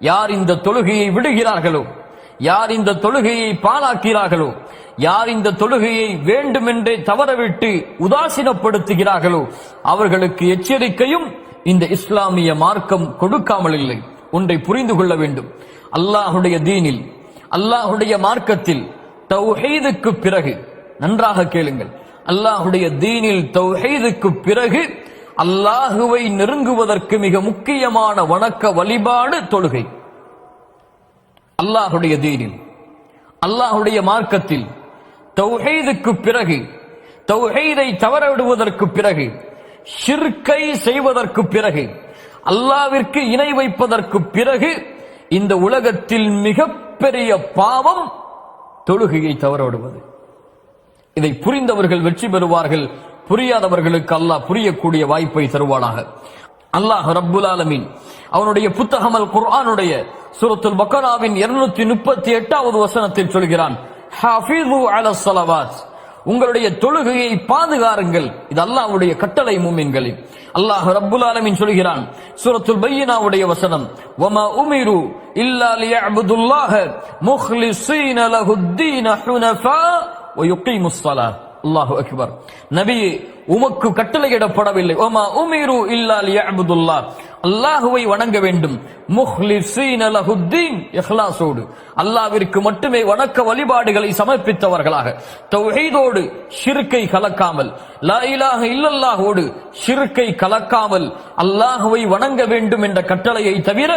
யார் இந்த தொழுகையை விடுகிறார்களோ, யார் இந்த தொழுகையை பாழாக்கிறார்களோ, யார் இந்த தொழுகையை வேண்டுமென்றே தவறவிட்டு உதாசீனப்படுத்துகிறார்களோ அவர்களுக்கு எச்சரிக்கையும் இந்த இஸ்லாமிய மார்க்கம் கொடுக்காமல் இல்லை. ஒன்றை புரிந்து கொள்ள வேண்டும். அல்லாஹுடைய தீனில், அல்லாஹுடைய மார்க்கத்தில் தௌஹீதுக்கு பிறகு, நன்றாக கேளுங்கள், அல்லாஹுடைய தீனில் தௌஹீதுக்கு பிறகு அல்லாஹுவை நெருங்குவதற்கு மிக முக்கியமான வணக்க வழிபாடு தொழுகை. அல்லாஹுடைய தீனில், அல்லாஹுடைய மார்க்கத்தில் தௌஹீதுக்கு பிறகு, தௌஹீதை தவறவிடுவதற்கு பிறகு, ஷிர்கை செய்வதற்கு பிறகு, அல்லாஹ்விற்கு இணை வைப்பதற்கு பிறகு இந்த உலகத்தில் மிகப்பெரிய பாவம் தொழுகையை தவறவிடுவது. இதை புரிந்தவர்கள் வெற்றி பெறுவார்கள், புரியாதவர்களுக்கு அல்லாஹ் புரியக்கூடிய வாய்ப்பை தருவானாக. அல்லாஹ் ரப்புல் ஆலமீன் அவனுடைய புத்தகம் அல் குர்ஆனுடைய சூரத்துல் பக்கராவின் 238வது வசனத்தில் சொல்கிறான், ஹாஃபிது அலஸ் ஸலவாத், உங்களுடைய தொழுகையை பாதுகாருங்கள். இது அல்லாஹ்வுடைய கட்டளை மூமின்களே. அல்லாஹ் ரப்புல் ஆலமீன் சொல்கிறான் சூரத்துல் பையினாவுடைய வசனம், வமா உமிரு இல்லா லியஅபுதுல்லாஹ முக்லிஸீன லஹுத்தீன ஹுனஃபா வ யுகீமுஸ் ஸலாத். அல்லாஹு அக்பர். நபியே, உமக்கு கட்டளையிடப்படவில்லை, வமா உமிரு இல்லா லியஅபுதுல்லாஹ், அல்லாஹ்வை வணங்க வேண்டும், முக்லிஸீன லஹுத்தீன், இஹ்லாஸோடு, அல்லாஹ்விற்கு மட்டுமே வணக்க வழிபாடுகளை சமர்ப்பித்தவர்களாக, தௌஹீதோடு ஷிர்கை கலக்காமல், லா இலாஹ இல்லல்லாஹோடு ஷிர்கை கலக்காமல் அல்லாஹ்வை வணங்க வேண்டும் என்ற கட்டளையை தவிர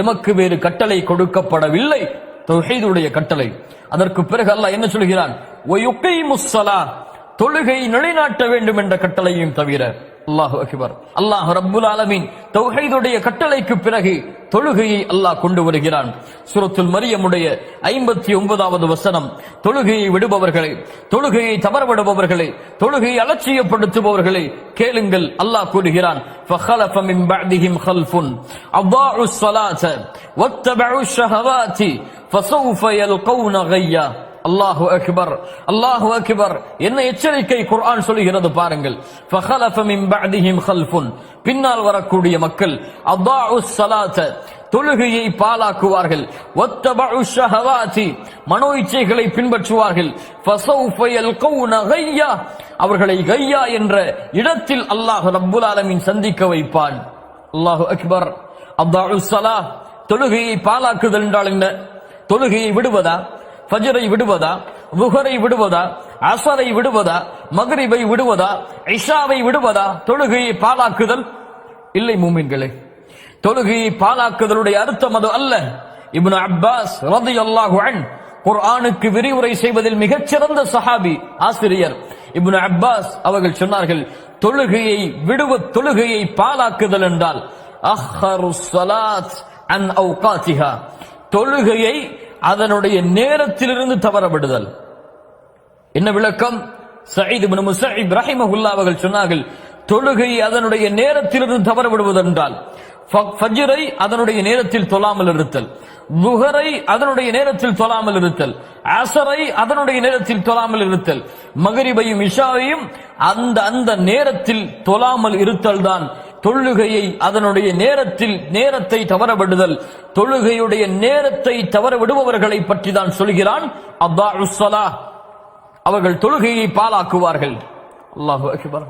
எமக்கு வேறு கட்டளை கொடுக்கப்படவில்லை. தௌஹீதுடைய கட்டளை. அதற்கு பிறகு அல்லாஹ் என்ன சொல்கிறான், வயுகீமுஸ் ஸலாத், தொழுகை நிலைநாட்ட வேண்டும் என்ற கட்டளையும் தவிர. அல்லாஹு அக்பர். அல்லாஹ் ரப்புல் ஆலமீன் தௌஹீதுடைய கட்டளைக்கு பிறகு தொழுகையை அல்லாஹ் கொண்டு வருகிறான். சூரத்துல் மரியமுடைய 59வது வசனம், தொழுகையை விடுபவர்களே, தொழுகையை தவறவிடுபவர்களே, தொழுகையை அலட்சியப்படுத்துபவர்களே கேளுங்கள். அல்லாஹ் கூறுகிறான், ஃபഖலஃப மின் பஅதிஹிம் கல்ஃபுன் அதாஉஸ் ஸலாத வத்தபஉஷ் ஷஹவாதி ஃபஸௌஃப யல்கௌன கய்யா. அல்லாஹு அக்பர், அல்லாஹு அக்பர். என்ன எச்சரிக்கை குர்ஆன் சொல்கிறது பாருங்கள். ஃபഖலஃப மின் பஅதிஹிம் கல்ஃபுன், பின்னால் வரக்கூடிய மக்கள், அதாஉஸ் ஸலாத, தொழுகையை பாழாக்குவார்கள், வத்தபஉஷ் ஷஹவாதி, மனோ இச்சைகளை பின்பற்றுவார்கள், ஃபஸௌஃப யல்கௌன கய்யா, அவர்களை கய்யா என்ற இடத்தில் அல்லாஹ் ரப்புல் ஆலமீன் சந்திக்க வைப்பான். அல்லாஹு அக்பர். அதாஉஸ் ஸலாத், தொழுகையை பாழாக்குதல் என்றால் என்ன? தொழுகையை விடுவதா? ஃபஜ்ரை விடுவதா? லுஹரை விடுவதா? அஸரை விடுவதா? மக்ரிபை விடுவதா? இஷாவை விடுவதா? தொழுகையை பாழாக்குதல் இல்லை மூமின்களே. தொழுகையை பாழாக்குதலுடைய அர்த்தம் அது அல்ல. இப்னு அப்பாஸ் ரலியல்லாஹு அன்ஹு குர்ஆனுக்கு விரிவுரை செய்வதில் மிகச்சிறந்த சஹாபி, ஆசிரியர் இப்னு அப்பாஸ் அவர்கள் சொன்னார்கள், தொழுகையை தொழுகையை பாழாக்குதல் என்றால் அஹ்ஹருஸ் ஸலாத் அன் அவ்காத்திஹா, தொழுகையை அதனுடைய நேரத்திலிருந்து தவறவிடுதல். என்ன விளக்கம்? சயீத் இப்னு முஸைப் ரஹிமஹுல்லாஹ் அவர்கள் சொன்னார்கள், தொழுகையை அதனுடைய நேரத்திலிருந்து தவறவிடுவது என்றால் ஃபஜ்ரை அதனுடைய நேரத்தில் தொழாமல் இருத்தல், லுஹரை அதனுடைய நேரத்தில் தொழாமல் இருத்தல், அஸரை அதனுடைய நேரத்தில் தொழாமல் இருத்தல், மக்ரிபையும் இஷாவையும் அந்த நேரத்தில் தொழாமல் இருத்தல் தான் தொழுகையை அதனுடைய நேரத்தை தவறவிடுதல். தொழுகையுடைய நேரத்தை தவறவிடுபவர்களை பற்றி தான் சொல்கிறான், அதாஉஸ் ஸலாத், அவர்கள் தொழுகையை பாழாக்குவார்கள். அல்லாஹு அக்பர்.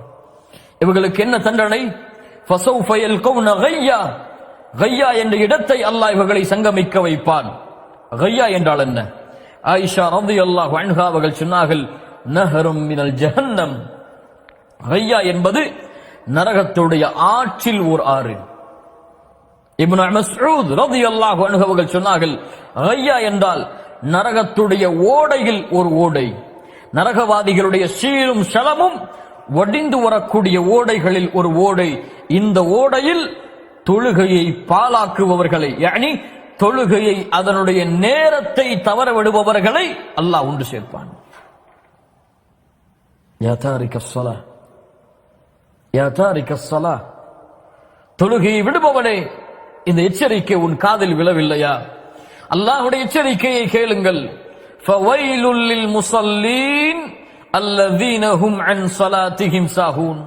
இவர்களுக்கு என்ன தண்டனை? ஃபஸௌஃப யல்கௌன கய்யா, கய்யா என்ற இடத்தை அல்லாஹ் இவர்களை சங்கமிக்க வைப்பான். கய்யா என்றால் என்ன? ஆயிஷா ரலியல்லாஹு அன்ஹா அவர்கள் சொன்னார்கள், நஹரும் மினல் ஜஹன்னம், கய்யா என்பது நரகத்துடைய ஆற்றில் ஓர் ஆறு. இப்னு மஸ்ஊத் ரலியல்லாஹு அன்ஹு அவர்கள் சொன்னார்கள், கய்யா என்றால் நரகத்துடைய ஓடையில் ஒரு ஓடை, நரகவாதிகளுடைய சீலும் ஷலமும் வடிந்து வரக்கூடிய ஓடைகளில் ஒரு ஓடை. இந்த ஓடையில் தொழுகையை பாழாக்குபவர்களை, யானி தொழுகையை அதனுடைய நேரத்தை தவறவிடுபவர்களை அல்லாஹ் உண்டு சேர்ப்பான். யா தாரிகஸ் ஸலா, யா தாரிகஸ் ஸலா, தொழுகையை விடுபவனே, இந்த எச்சரிக்கை உன் காதில் விழவில்லையா? அல்லாஹ்வுடைய எச்சரிக்கையை கேளுங்கள். ஃபவைலுல் லில் முஸல்லீன் அல்லதீன ஹும் அன் ஸலாத்திஹிம் சாஹூன்.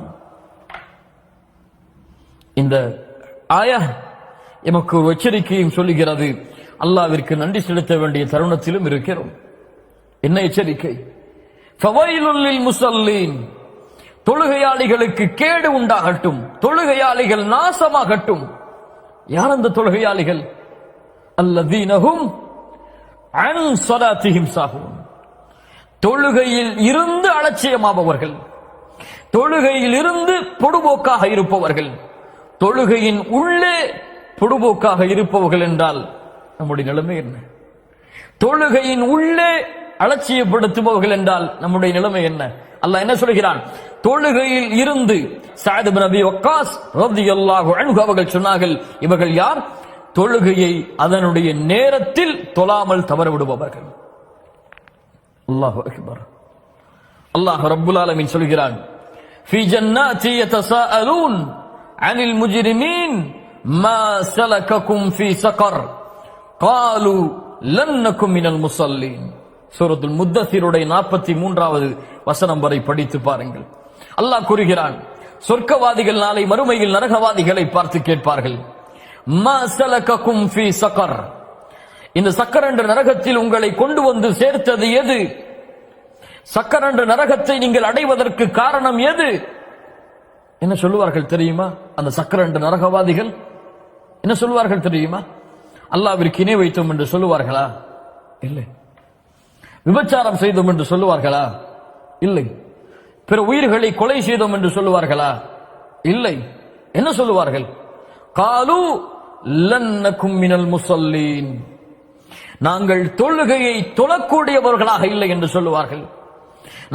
இந்த ஆயா எமக்கு ஒரு எச்சரிக்கையும் சொல்லுகிறது. அல்லாஹ்விற்கு நன்றி செலுத்த வேண்டிய தருணத்திலும் இருக்கிறோம். என்ன எச்சரிக்கை? ஃபவைலுல் லில் முஸல்லீன், தொழுகையாளிகளுக்கு கேடு உண்டாகட்டும், தொழுகையாளிகள் நாசமாகட்டும். யார் அந்த தொழுகையாளிகள்? அல்லதீனஹும் அன் ஸலாத்திஹிம் சாஹூன், தொழுகையில் இருந்து அலட்சியமாபவர்கள், தொழுகையில் இருந்து பொடுபோக்காக இருப்பவர்கள். தொழுகையின் உள்ளே பொடுபோக்காக இருப்பவர்கள் என்றால் நம்முடைய நிலைமை என்ன? தொழுகையின் உள்ளே அலட்சியப்படுத்துபவர்கள் என்றால் நம்முடைய நிலைமை என்ன? அல்லாஹ் என்ன சொல்கிறான்? தொழுகையில் இருந்து சஅத் இப்னு அபி வக்காஸ் ரலியல்லாஹு அன்ஹு அவர்கள் சொன்னார்கள், இவர்கள் யார்? தொழுகையை அதனுடைய நேரத்தில் தொழாமல் தவற விடுபவர்கள். அல்லாஹு அக்பர். அல்லாஹ் ரப்புல் ஆலமீன் சொல்கிறான், ஃபீ ஜன்னாத்தி யதசாஅலூன் அனில் முஜ்ரிமீன் மா ஸலககும் ஃபீ ஸகர் காலூ லன் நகும் மினல் முஸல்லீன். சூரத்துல் முத்தஸிருடைய 43வது வசனம் வரை படித்து பாருங்கள். அல்லாஹ் கூறுகிறான், சொர்க்கவாதிகள் நாளை மறுமையில் நரகவாதிகளை பார்த்து கேட்பார்கள், மா ஸலககும் ஃபீ ஸகர், இந்த சக்கர் என்ற நரகத்தில் உங்களை கொண்டு வந்து சேர்த்தது எது? சக்கர் என்ற நரகத்தை நீங்கள் அடைவதற்கு காரணம் எது? என்ன சொல்லுவார்கள் தெரியுமா? அந்த சக்கர் என்ற நரகவாதிகள் என்ன சொல்லுவார்கள் தெரியுமா? அல்லாஹ்விற்கு இணை வைத்தோம் என்று சொல்லுவார்களா? இல்லை. விபச்சாரம் செய்தோம் என்று சொல்லுவார்களா? இல்லை. பிற உயிர்களை கொலை செய்தோம் என்று சொல்லுவார்களா? இல்லை. என்ன சொல்லுவார்கள்? காலு லன் நகும் மினல் முஸல்லீன், நாங்கள் தொழுகையை தொழக்கூடியவர்களாக இல்லை என்று சொல்லுவார்கள்.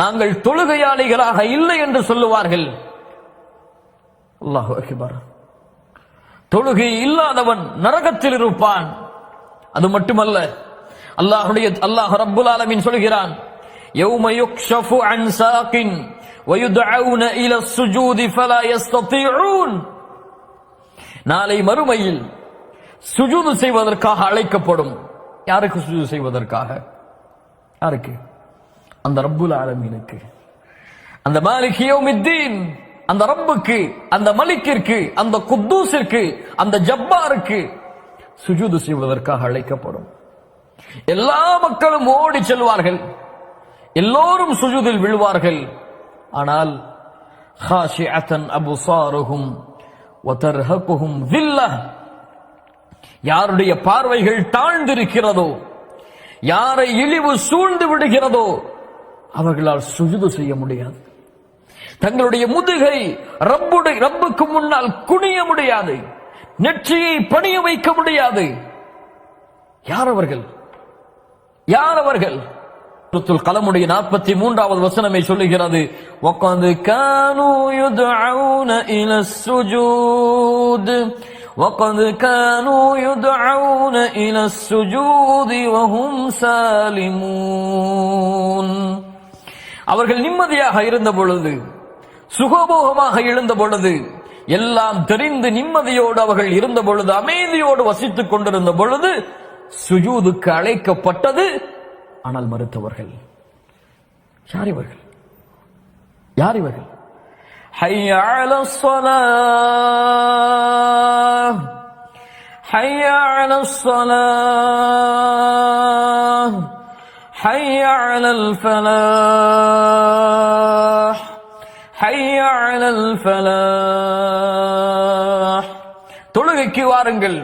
நாங்கள் தொழுகையாளிகளாக இல்லை என்று சொல்லுவார்கள். அல்லாஹு அக்பர். தொழுகை இல்லாதவன் நரகத்தில் இருப்பான். அது மட்டுமல்ல, அல்லாஹ் ரப்புல் ஆலமீன் சொல்கிறான், யௌம யுக்ஷஃபு அன் சாகின் வயுதஊன இலா ஸுஜூதி ஃபலா யஸ்ததீஊன், நாளை மறுமையில் சுஜூது செய்வதற்காக அழைக்கப்படும். யாருக்கு சுஜூது செய்வதற்காக? யாருக்கு? அந்த ரப்புல் ஆலமீனுக்கு, அந்த மாலிக் யௌமித்தீன், அந்த ரப்புக்கு, அந்த மலிக்கிற்கு, அந்த குத்தூஸிற்கு, அந்த ஜப்பாருக்கு சுஜூது செய்வதற்காக அழைக்கப்படும். எல்லா மக்களும் ஓடி செல்வார்கள், எல்லோரும் சுஜூதில் விழுவார்கள். ஆனால் ஹாஷிஅத்தன் அப்சாருஹும் வதர்ஹகுஹும் ذில்லஹ், யாருடைய பார்வைகள் தாழ்ந்திருக்கிறதோ, யாரை இழிவு சூழ்ந்து விடுகிறதோ அவர்களால் சுஜூது செய்ய முடியாது. தங்களுடைய முதுகை ரப்புக்கு முன்னால் குனிய முடியாது, நெற்றியை பணிய வைக்க முடியாது. யார் அவர்கள்? யார் அவர்கள்? சூரத்துல் கலமுடைய 43வது வசனமே சொல்லுகிறது, வகத் கானூ யுதுஊன இலஸ் சுஜூத் வகத் கானூ யுதுஊன இலஸ் சுஜூத் வஹும் சாலிமூன், அவர்கள் நிம்மதியாக இருந்த பொழுது, சுகபோகமாக எழுந்த பொழுது, எல்லாம் தெரிந்து நிம்மதியோடு அவர்கள் இருந்த பொழுது, அமைதியோடு வசித்துக் கொண்டிருந்த பொழுது சுஜூதுக்கு அழைக்கப்பட்டது. ஆனால் மறுத்தவர்கள். யார் இவர்கள்? யார் இவர்கள்? ஹய்ய அலஸ் ஸலாஹ், ஹய்ய அலஸ் ஸலாஹ், ஹய்ய அலல் ஃபலாஹ், ஹய்ய அலல் ஃபலாஹ். தொழுகைக்கு வாருங்கள்,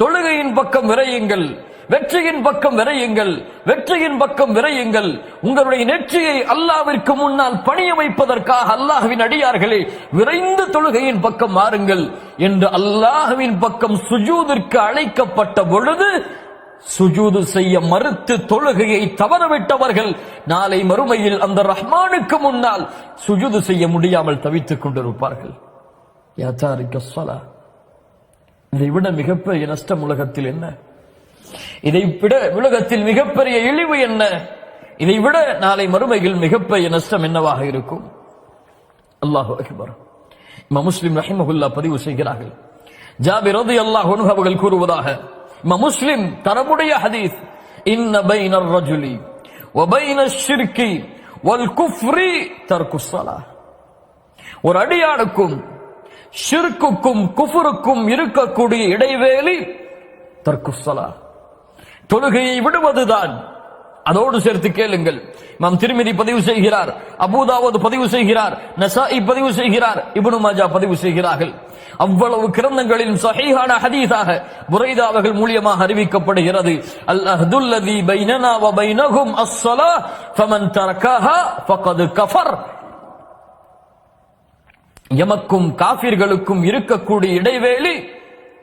தொழுகையின் பக்கம் விரையுங்கள், வெற்றியின் பக்கம் விரையுங்கள், வெற்றியின் பக்கம் விரையுங்கள். உங்களுடைய நெற்றியை அல்லாஹ்விற்கு முன்னால் பணிய வைப்பதற்காக அல்லாஹ்வின் அடியார்களே விரைந்து தொழுகையின் பக்கம் மாறுங்கள் என்று அல்லாஹ்வின் பக்கம் சுஜூதிற்கு அழைக்கப்பட்ட பொழுது சுஜூது செய்ய மறுத்து தொழுகையை தவறவிட்டவர்கள் நாளை மறுமையில் அந்த ரஹ்மானுக்கு முன்னால் சுஜூது செய்ய முடியாமல் தவித்துக் கொண்டிருப்பார்கள். யா தாரிக ஸலாஹ், இதை விட மிகப்பெரிய நஷ்டம் உலகத்தில் என்ன? இதை விட உலகத்தில் மிகப்பெரிய இழிவு என்ன? இதை விட நாளை மறுமையில் மிகப்பெரிய நஷ்டம் என்னவாக இருக்கும்? அல்லாஹு அக்பர். இமாம் முஸ்லிம் ரஹிமஹுல்லாஹ் பதிவு செய்கிறார்கள், ஜாபிர் ரலியல்லாஹு அன்ஹு அவர்கள் கூறுவதாக, இமாம் முஸ்லிம் தரமுடைய ஹதீஸ், இன்ன பைனர் ரஜுலி வ பைனஷ் ஷிர்கி வல் குஃப்ரி தர்குஸ் ஸலாஹ், ஒரு அடியானுக்கும் ஷிர்க்குக்கும் குஃபுருக்கும் இருக்கக்கூடிய இடைவேளை தர்க்குஸ் ஸலாத், தொழுகையை விடுவதுதான். அதோடு சேர்த்து கேளுங்கள், இமாம் திர்மிதி பதிவு செய்கிறார், அபூதாவூத் பதிவு செய்கிறார், நசாஇ பதிவு செய்கிறார், இப்னு மாஜா பதிவு செய்கிறார்கள். அவ்வளவு கிரந்தங்களின் சஹீஹான ஹதீஸாக புரைதா அவர்கள் மூலமாக அறிவிக்கப்படுகிறது, அல் அஹ்துல்லதி பைனனா வ பைனஹும் அஸ்ஸலாஹ் ஃபமன் தரக்கஹா ஃபகத் கஃபர். எமக்கும் காஃபிர்களுக்கும் இருக்கக்கூடிய இடைவேளை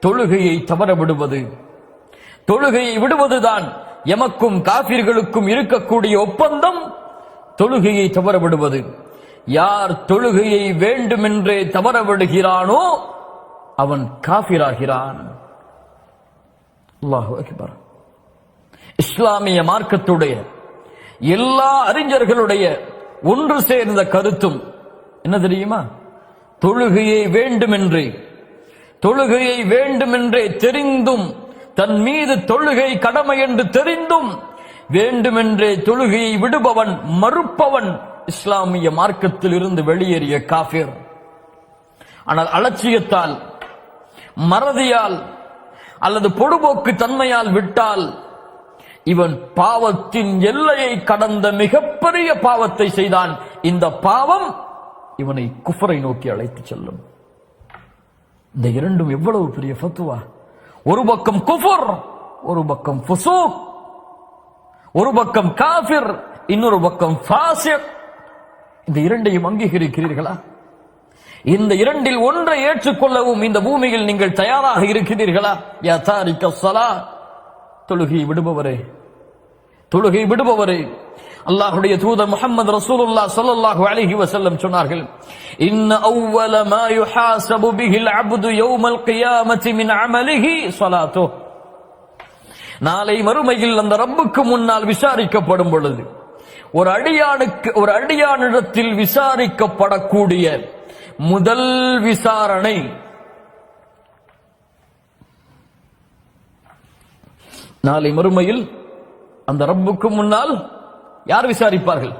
தொழுகையை தவற விடுவது. தொழுகையை விடுவதுதான் எமக்கும் காஃபிர்களுக்கும் இருக்கக்கூடிய ஒப்பந்தம். தொழுகையை தவற விடுவது. யார் தொழுகையை வேண்டுமென்றே தவற விடுகிறானோ அவன் காஃபிராகிறான். அல்லாஹு அக்பர். இஸ்லாமிய மார்க்கத்துடைய எல்லா அறிஞர்களுடைய ஒன்று சேர்ந்த கருத்தும் என்ன தெரியுமா? தொழுகையை வேண்டுமென்றே தெரிந்தும், தன் மீது தொழுகை கடமை என்று தெரிந்தும் வேண்டுமென்றே தொழுகையை விடுபவன், மறுப்பவன் இஸ்லாமிய மார்க்கத்தில் இருந்து வெளியேறிய காஃபிர். ஆனால் அலட்சியத்தால், மறதியால் அல்லது பொடுபோக்கு தன்மையால் விட்டால் இவன் பாவத்தின் எல்லையை கடந்த மிகப்பெரிய பாவத்தை செய்தான். இந்த பாவம் இவனை குஃபரை நோக்கி அழைத்து செல்லும். இந்த இரண்டும் எவ்வளவு பெரிய ஃபத்வா! ஒரு பக்கம் குஃபர், ஒரு பக்கம் ஃபுசூக், ஒரு பக்கம் காஃபிர், இன்னொரு பக்கம் ஃபாசிக். இந்த இரண்டையும் அங்கீகரிக்கிறீர்களா? இந்த இரண்டில் ஒன்றை ஏற்றுக்கொள்ளவும் இந்த பூமியில் நீங்கள் தயாராக இருக்கிறீர்களா? யா தாரிக ஸலாத், தொழுகை விடுபவரே, அல்லாஹ்வுடைய தூதர் முஹம்மது ரசூலுல்லாஹ் ஸல்லல்லாஹு அலைஹி வஸல்லம் சொன்னார்கள், இன்ன அவ்வல மா யுஹாஸபு பிஹில் அப்து யௌமல் கியாமத்தி மின் அமலிஹி ஸலாத்துஹு. நாளை மறுமையில் அந்த ரப்புக்கு முன்னால் விசாரிக்கப்படும் பொழுது ஒரு அடியானிடத்தில் விசாரிக்கப்படக்கூடிய முதல் விசாரணை நாளை மறுமையில் அந்த ரப்புக்கு முன்னால் யார் விசாரிப்பார்கள்?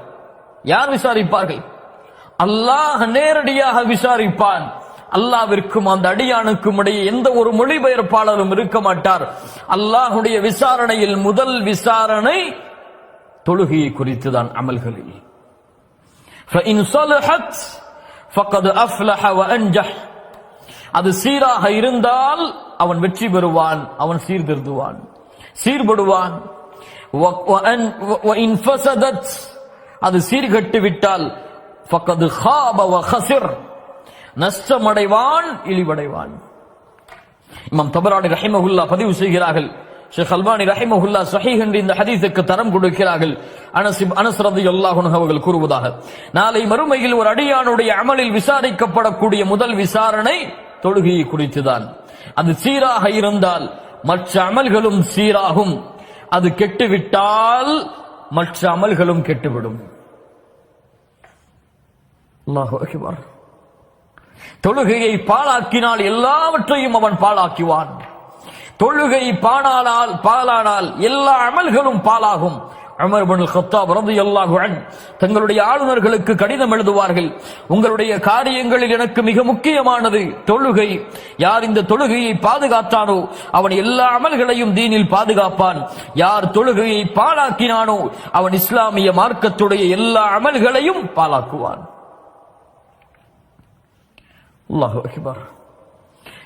அல்லாஹ் நேரடியாக விசாரிப்பான். அல்லாஹ்விற்கும் அந்த அடியானுக்கும் இடையே எந்த ஒரு மொழிபெயர்ப்பாளரும் இருக்க மாட்டார். அல்லாஹ்வுடைய விசாரணையில் முதல் விசாரணை தொழுகையை குறித்துதான், அமல்களில். فَإِنْ صَلَحَتْ فَقَدْ أَفْلَحَ وَأَنْجَحَ. அது சீராக இருந்தால் அவன் வெற்றி பெறுவான், அவன் சீர்படுவான். وَإِنْ فَسَدَتْ, அது சீர்கட்டு விட்டால் فَقَدْ خَابَ وَخَسِرَ, நஷ்டமடைவான், இழிவடைவான். இமாம் தபரானி ரஹிமஹுல்லா பதிவு செய்கிறார்கள், ஷேக் அல்பானி ரஹிமஹுல்லா ஸஹீஹ் என்ற இந்த ஹதீஸுக்கு தரம் கொடுக்கிறார்கள். அனஸ் ரலியல்லாஹு அன்ஹு அவர்கள் கூறுவதாக, நாளை மறுமையில் ஒரு அடியானுடைய அமலில் விசாரிக்கப்படக்கூடிய முதல் விசாரணை தொழுகையை குறித்துதான். அது சீராக இருந்தால் மற்ற அமல்களும் சீராகும். அது கெட்டுவிட்டால் மற்ற அமல்களும் கெட்டுவிடும். அல்லாஹு அக்பர். தொழுகையை பாழாக்கினால் எல்லாவற்றையும் அவன் பாழாக்குவான். தொழுகை பாழானால் எல்லா அமல்களும் பாழாகும். உமர் இப்னுல் கத்தாப் ரலியல்லாஹு அன்ஹு தங்களுடைய ஆளுநர்களுக்கு கடிதம் எழுதுவார்கள், உங்களுடைய காரியங்களில் எனக்கு மிக முக்கியமானது தொழுகை. யார் இந்த தொழுகையை பாதுகாத்தானோ அவன் எல்லா அமல்களையும் தீனில் பாதுகாப்பான். யார் தொழுகையை பாழாக்கினானோ அவன் இஸ்லாமிய மார்க்கத்துடைய எல்லா அமல்களையும் பாழாக்குவான். அல்லாஹு அக்பர்.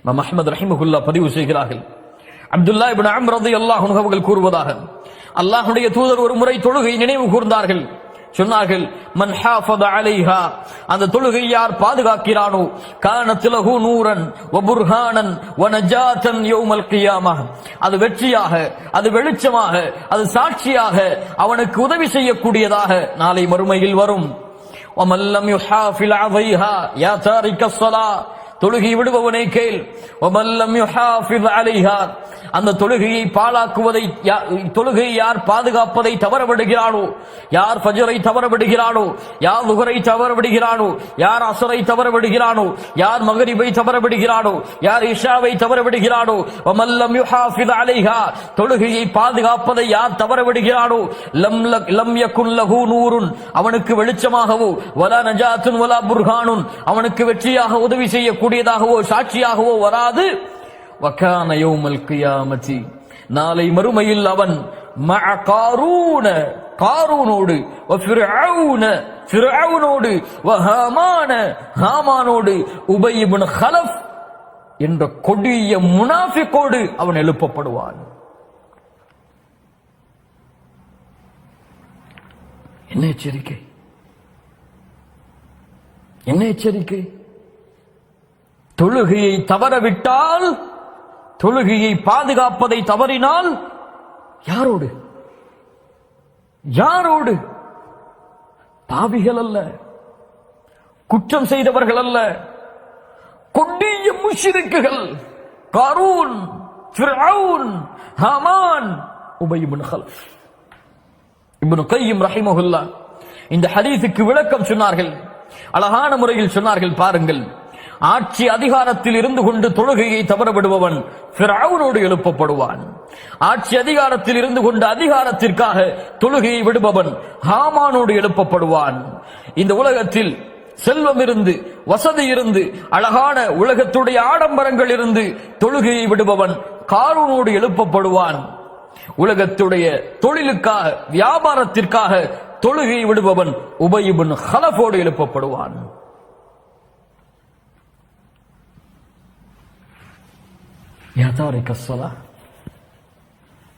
இமாம் அஹ்மத் ரஹிமஹுல்லா பதிவு செய்கிறார்கள், அப்துல்லா இப்னு அம்ர் ரலியல்லாஹு அன்ஹு அவர்கள் கூறுவதாக, அல்லாஹ்வுடைய தூதர் ஒரு முறை தொழுகை நினைவு கூர்ந்தார்கள். சொன்னார்கள், மன் ஹாஃபத அலைஹா, அந்த தொழுகை யார் பாதுகாக்கிறானோ, கானத் லஹு நூரன் வ புர்ஹானன் வ நஜாத்தன் யௌமல் கியாமஹ், அது வெற்றியாக, அது வெளிச்சமாக, அது சாட்சியாக, அவனுக்கு உதவி செய்யக்கூடியதாக நாளை மறுமையில் வரும். வமன் லம் யுஹாஃபில் அலைஹா யா தாரிக ஸலாத், தொழுகை விடுபவனே கேள், வமன் லம் யுஹாஃபிஸ் அலைஹா, அந்த தொழுகையை பாழாக்குவதை, தொழுகையை யார் பாதுகாப்பதை தவறவிடுகிறானோ, யார் ஃபஜ்ரை தவறவிடுகிறானோ, யார் லுஹரை தவறவிடுகிறானோ, யார் அஸ்ரை தவறவிடுகிறானோ, யார் மக்ரிபை தவறவிடுகிறானோ, யார் இஷாவை தவறவிடுகிறானோ, வமன் லம் யுஹாஃபிஸ் அலைஹா, தொழுகையை பாதுகாப்பதை யார் தவறவிடுகிறானோ, லம் யகுன் லஹு நூருன், அவனுக்கு வெளிச்சமாகவோ, வலா நஜாத்துன் வலா புர்ஹானுன், அவனுக்கு வெற்றியாக உதவி செய்யக்கூடிய பேசக்கூடியதாகவோ சாட்சியாகவோ வராது. வகான யௌமல் கியாமத்தி, நாளை மறுமையில் அவன் மஅ காரூன, காரூனோடு, வஃபிர்அவுன, ஃபிர்அவுனோடு, வஹாமான, ஹாமானோடு, உபய் இப்னு கலஃப் என்ற கொடிய முனாஃபிக்கோடு அவன் எழுப்பப்படுவான். என்ன எச்சரிக்கை, என்ன எச்சரிக்கை! தொழுகையை தவறவிட்டால், தொழுகையை பாதுகாப்பதை தவறினால் யாரோடு, யாரோடு? பாவிகள் அல்ல, குற்றம் செய்தவர்கள் அல்ல, கொடிய முஷ்ரிக்குகள். காரூன், ஃபிர்அவுன், ஹாமான், உபய் இப்னு கலஃப். இப்னு கய்யிம் ரஹிமஹுல்லாஹ் இந்த ஹதீஸுக்கு விளக்கம் சொன்னார்கள், அழகான முறையில் சொன்னார்கள். பாருங்கள், ஆட்சி அதிகாரத்தில் இருந்து கொண்டு தொழுகையை தவறவிடுபவன் ஃபிர்அவுனோடு எழுப்பப்படுவான். ஆட்சி அதிகாரத்தில் இருந்து கொண்டு அதிகாரத்திற்காக தொழுகையை விடுபவன் ஹாமானோடு எழுப்பப்படுவான். இந்த உலகத்தில் செல்வம் இருந்து, வசதி இருந்து, அழகான உலகத்துடைய ஆடம்பரங்கள் இருந்து தொழுகையை விடுபவன் காரூனோடு எழுப்பப்படுவான். உலகத்துடைய தொழிலுக்காக, வியாபாரத்திற்காக தொழுகையை விடுபவன் உபய் இப்னு கலஃபோடு எழுப்பப்படுவான். யா தாரிக ஸலாஹ்,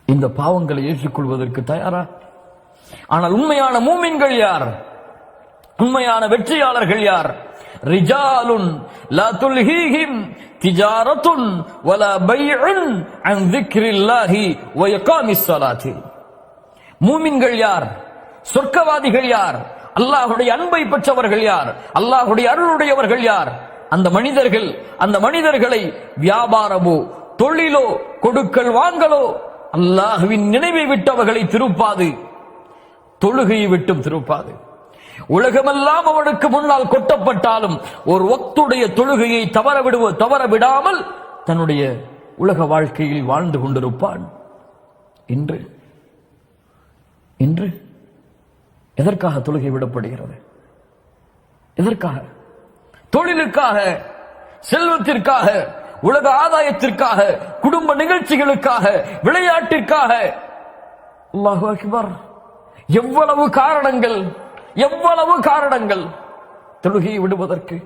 இந்த பாவங்களை ஏற்றுக்கொள்வதற்கு தயாரா? ஆனால் உண்மையான மூமின்கள் யார்? உண்மையான வெற்றியாளர்கள் யார்? ரிஜாலுன் லா துல்ஹீஹிம் திஜாரத்துன் வலா பைஉன் அன் ذிக்ரில்லாஹி வ இகாமிஸ் ஸலாத்தி. மூமின்கள் யார்? சொர்க்கவாதிகள் யார்? அல்லாஹ்வுடைய அன்பை பெற்றவர்கள் யார்? அல்லாஹ்வுடைய அருளுடையவர்கள் யார்? அந்த மனிதர்கள், அந்த மனிதர்களை வியாபாரமோ தொழிலோ கொடுக்கல் வாங்கலோ அல்லாஹ்வின் நினைவை விட்டவர்களை திருப்பாது, தொழுகையை விட்டும் திருப்பாது. உலகமெல்லாம் அவனுக்கு முன்னால் கொட்டப்பட்டாலும் ஒரு வக்துடைய தொழுகையை தவற விடாமல் தன்னுடைய உலக வாழ்க்கையில் வாழ்ந்து கொண்டிருப்பான். இன்று இன்று எதற்காக தொழுகை விடப்படுகிறது? எதற்காக? தொழிலுக்காக, செல்வத்திற்காக, உலக ஆதாயத்திற்காக, குடும்ப நிகழ்ச்சிகளுக்காக, விளையாட்டிற்காக. அல்லாஹு அக்பர்! எவ்வளவு காரணங்கள், எவ்வளவு காரணங்கள் தொழுகையை விடுவதற்கு.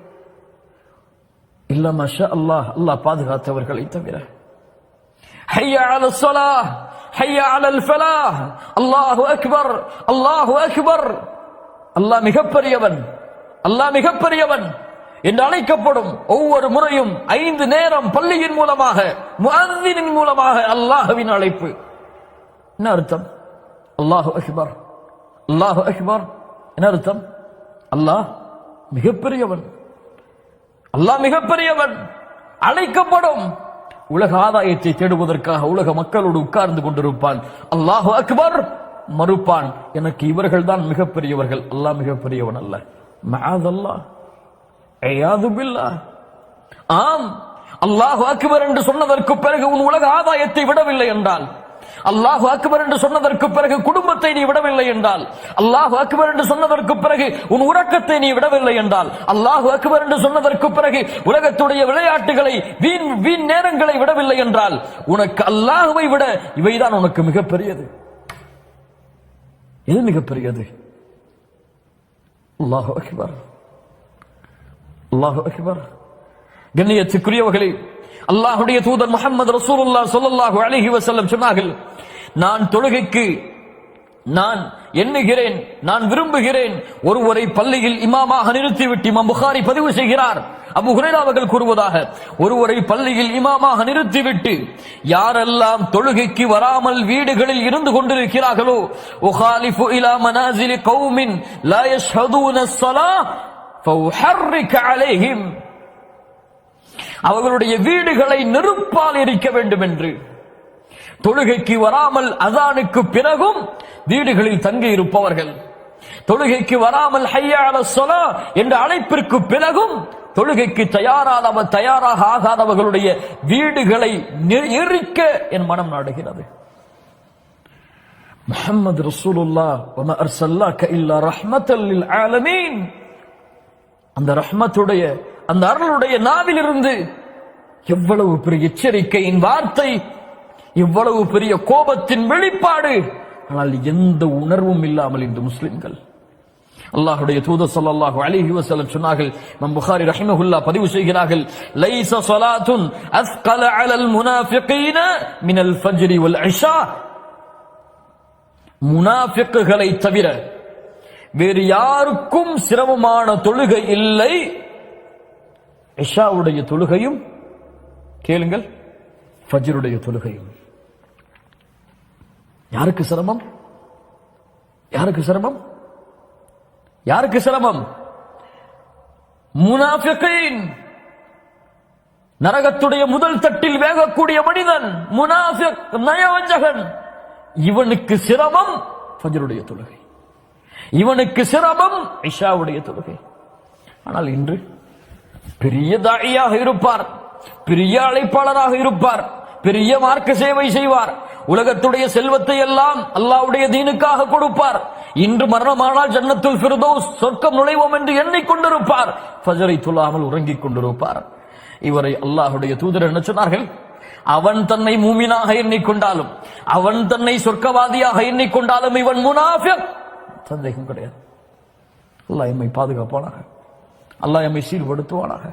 இல்ல மாஷா அல்லாஹ், அல்லாஹ் பாதுகாத்தவர்களை தவிர. ஹய்யா அலஸ் ஸலாஹ், ஹய்யா அலல் ஃபலாஹ், அல்லாஹு அக்பர், அல்லாஹு அக்பர். அல்லாஹ் மிகப்பெரியவன், அல்லாஹ் மிகப்பெரியவன் என்று அழைக்கப்படும் ஒவ்வொரு முறையும் 5 நேரம் பள்ளியின் மூலமாக, முஅzzினின் மூலமாக அல்லாஹ்வின் அழைப்பு. என்ன அர்த்தம்? அல்லாஹு அக்பர், அல்லாஹு அக்பர் என்ன அர்த்தம்? அல்லாஹ் மிகப்பெரியவன், அல்லாஹ் மிகப்பெரியவன். அழைக்கப்படும் உலக ஆதாயத்தை தேடுவதற்காக உலக மக்களோடு உட்கார்ந்து கொண்டிருப்பான். அல்லாஹு அக்பர் மறுப்பான், எனக்கு இவர்கள் தான் மிகப்பெரியவர்கள், அல்லாஹ் மிகப்பெரியவன் அல்ல. மஅதல்லாஹ், ஐயாது பில்லாஹ். ஆம், அல்லாஹு அக்பர் என்று சொன்னதற்கு பிறகு உன் உலக ஆதாயத்தை விடவில்லை என்றால், அல்லாஹு அக்பர் என்று சொன்னதற்கு பிறகு குடும்பத்தை நீ விடவில்லை என்றால், அல்லாஹு அக்பர் என்று சொன்னதற்கு பிறகு உன் உறக்கத்தை நீ விடவில்லை என்றால், அல்லாஹு அக்பர் என்று சொன்னதற்கு பிறகு உலகத்துடைய விளையாட்டுகளை, வீண் நேரங்களை விடவில்லை என்றால், உனக்கு அல்லாஹுவை விட இவைதான் உனக்கு மிகப்பெரியது. எது மிகப்பெரியது? அல்லாஹு அக்பர், அல்லாஹு அக்பர். கண்ணியத்துக்குரியவர்களே, அல்லாஹ்வுடைய தூதர் முஹம்மது ரசூலுல்லாஹ் ஸல்லல்லாஹு அலைஹி வஸல்லம் சொன்னார்கள், நான் தொழுகைக்கு நான் எண்ணுகிறேன், நான் விரும்புகிறேன், ஒருவரை பள்ளியில் இமாமாக நிறுத்திவிட்டு, இமாம் புகாரி பதிவு செய்கிறார், அபூ ஹுரைரா அவர்கள் கூறுவதாக, ஒருவரை பள்ளியில் இமாமாக நிறுத்திவிட்டு யாரெல்லாம் தொழுகைக்கு வராமல் வீடுகளில் இருந்து கொண்டிருக்கிறார்களோ, உகாலிஃபு இலா மனாசிலி கௌமின் லா யஷ்ஹதூன ஸலாஹ் ஃபஉஹர்ரிக அலைஹிம், அவர்களுடைய வீடுகளை நெருப்பால் எரிக்க வேண்டும் என்று. தொழுகைக்கு வராமல் அஸானுக்கு பிறகும் வீடுகளில் தங்கி இருப்பவர்கள், தொழுகைக்கு வராமல் ஹய்யா அலஸ் ஸலாஹ் என்ற அழைப்பிற்கு பிறகும் தொழுகைக்கு தயாராக ஆகாதவர்களுடைய வீடுகளை எரிக்க என் மனம் நாடுகிறது. முஹம்மது ரசூலுல்லாஹ் வமா அர்ஸல்னாக இல்லா ரஹ்மத்தல் லில் ஆலமீன், அந்த ரஹ்மத்துடைய அந்த அருளுடைய நாவிலிருந்து எவ்வளவு பெரிய எச்சரிக்கையின் வார்த்தை, எவ்வளவு பெரிய கோபத்தின் வெளிப்பாடு. ஆனால் எந்த உணர்வும் இல்லாமல் இந்த முஸ்லிம்கள், அல்லாஹ்வுடைய தூதர் ஸல்லல்லாஹு அலைஹி வஸல்லம் சொன்னார்கள், இமாம் புகாரி ரஹிமஹுல்லாஹ் பதிவு செய்கிறார்கள், லைஸ ஸலாத்துன் அஸ்கல அலல் முனாஃபிகீன மினல் ஃபஜ்ரி வல் இஷா. முனாஃபிக்குகளை தவிர வேறு யாருக்கும் சிரமமான தொழுகை இல்லை இஷாவுடைய தொழுகையும், கேளுங்கள், ஃபஜ்ருடைய தொழுகையும். யாருக்கு சிரமம்? யாருக்கு சிரமம்? யாருக்கு சிரமம்? முனாஃபிகீன், நரகத்துடைய முதல் தட்டில் வேகக்கூடிய மனிதன், முனாஃபிக், நயவஞ்சகன். இவனுக்கு சிரமம் ஃபஜ்ருடைய தொழுகை, இவனுக்கு சிரமம் இஷாவுடைய தொழுகை. ஆனால் இன்று பெரிய தாயியாக இருப்பார், பெரிய அழைப்பாளராக இருப்பார், பெரிய மார்க்க சேவை செய்வார், உலகத்துடைய செல்வத்தை எல்லாம் அல்லாஹ்வுடைய தீனுக்காக கொடுப்பார். இன்று மரணமானால் ஜன்னத்துல் ஃபிர்தௌஸ், சொர்க்கம் நுழைவோம் என்று எண்ணிக்கொண்டிருப்பார், ஃபஜ்ரை தொழாமல் உறங்கிக் கொண்டிருப்பார். இவரை அல்லாஹ்வுடைய தூதர் என்ன சொன்னார்கள்? அவன் தன்னை மூமினாக எண்ணிக்கொண்டாலும், அவன் தன்னை சொர்க்கவாதியாக எண்ணிக்கொண்டாலும் இவன் முனாஃபிக், சந்தேகம் கிடையாது. அல்லாஹ் எம்மை பாதுகாப்பானாக, அல்லாஹ் எம்மை சீர்படுத்துவானாக.